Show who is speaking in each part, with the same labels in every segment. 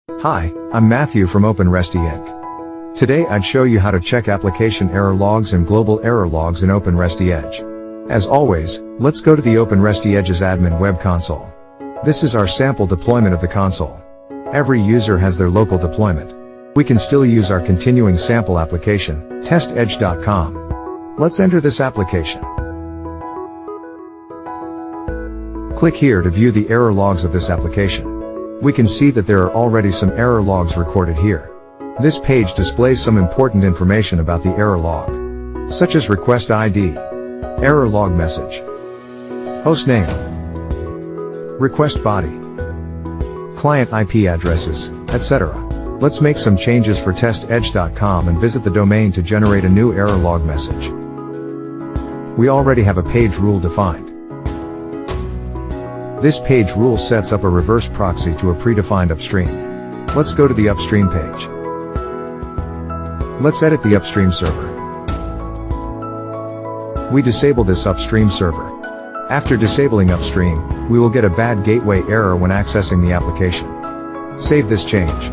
Speaker 1: Hi, I'm Matthew from OpenResty Inc. Today I'd show you how to check application error logs and global error logs in OpenResty Edge. As always, let's go to the OpenResty Edge's admin web console. This is our sample deployment of the console. Every user has their local deployment. We can still use our continuing sample application, testedge.com. Let's enter this application. Click here to view the error logs of this application. We can see that there are already some error logs recorded here. This page displays some important information about the error log, such as request ID, error log message, host name, request body, client IP addresses, etc. Let's make some changes for testedge.com and visit the domain to generate a new error log message. We already have a page rule defined. This page rule sets up a reverse proxy to a predefined upstream. Let's go to the upstream page. Let's edit the upstream server. We disable this upstream server. After disabling upstream, we will get a bad gateway error when accessing the application. Save this change.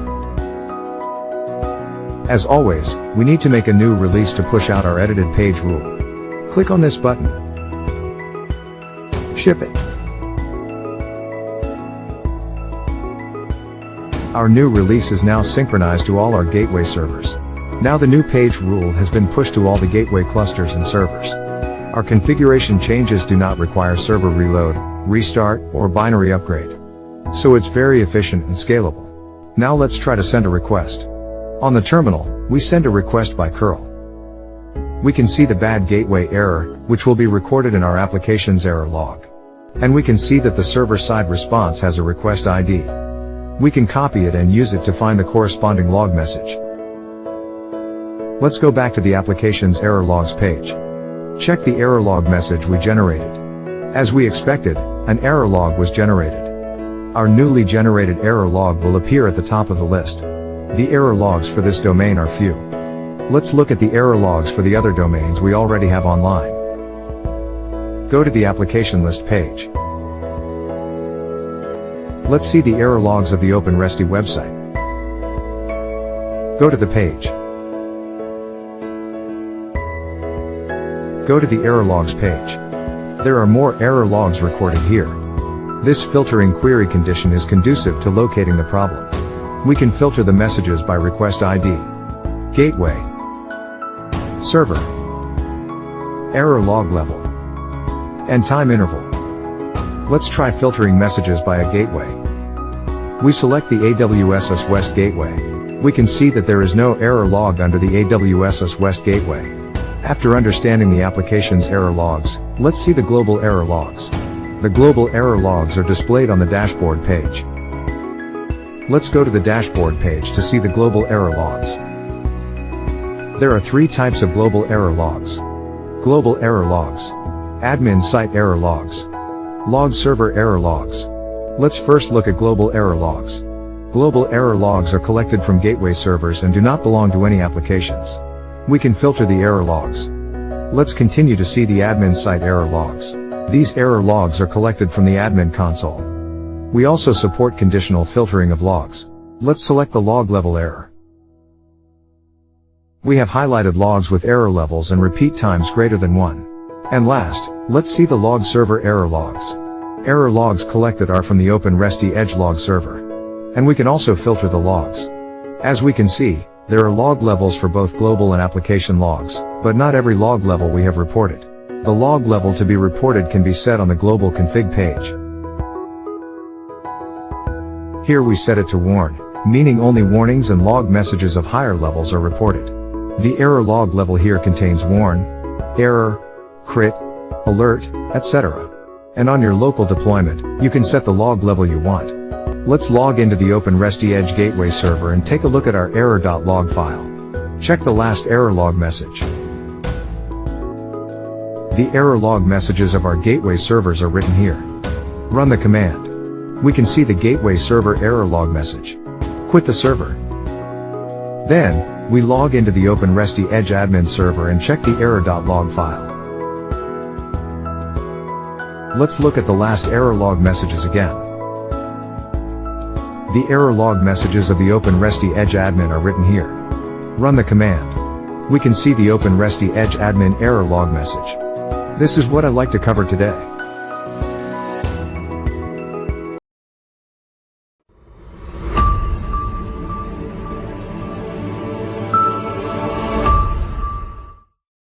Speaker 1: As always, we need to make a new release to push out our edited page rule. Click on this button. Ship it. Our new release is now synchronized to all our gateway servers. Now the new page rule has been pushed to all the gateway clusters and servers. Our configuration changes do not require server reload, restart, or binary upgrade. So it's very efficient and scalable. Now let's try to send a request. On the terminal, we send a request by curl. We can see the bad gateway error, which will be recorded in our application's error log. And we can see that the server-side response has a request ID. We can copy it and use it to find the corresponding log message. Let's go back to the application's error logs page. Check the error log message we generated. As we expected, an error log was generated. Our newly generated error log will appear at the top of the list. The error logs for this domain are few. Let's look at the error logs for the other domains we already have online. Go to the application list page. Let's see the error logs of the OpenResty website. Go to the page. Go to the error logs page. There are more error logs recorded here. This filtering query condition is conducive to locating the problem. We can filter the messages by request ID, gateway, server, error log level, and time interval. Let's try filtering messages by a gateway. We select the AWS West gateway. We can see that there is no error log under the AWS West gateway. After understanding the application's error logs, let's see the global error logs. The global error logs are displayed on the dashboard page. Let's go to the dashboard page to see the global error logs. There are three types of global error logs: global error logs, admin site error logs, log server error logs. Let's first look at global error logs. Global error logs are collected from gateway servers and do not belong to any applications. We can filter the error logs. Let's continue to see the admin site error logs. These error logs are collected from the admin console. We also support conditional filtering of logs. Let's select the log level error. We have highlighted logs with error levels and repeat times greater than 1. And last, let's see the log server error logs. Error logs collected are from the OpenResty Edge log server. And we can also filter the logs. As we can see, there are log levels for both global and application logs, but not every log level we have reported. The log level to be reported can be set on the global config page. Here we set it to warn, meaning only warnings and log messages of higher levels are reported. The error log level here contains warn, error, crit, alert, etc. And on your local deployment, you can set the log level you want. Let's log into the OpenResty Edge gateway server and take a look at our error.log file. Check the last error log message. The error log messages of our gateway servers are written here. Run the command. We can see the gateway server error log message. Quit the server. Then, we log into the OpenResty Edge admin server and check the error.log file. Let's look at the last error log messages again. The error log messages of the OpenResty Edge admin are written here. Run the command. We can see the OpenResty Edge admin error log message. This is what I'd like to cover today.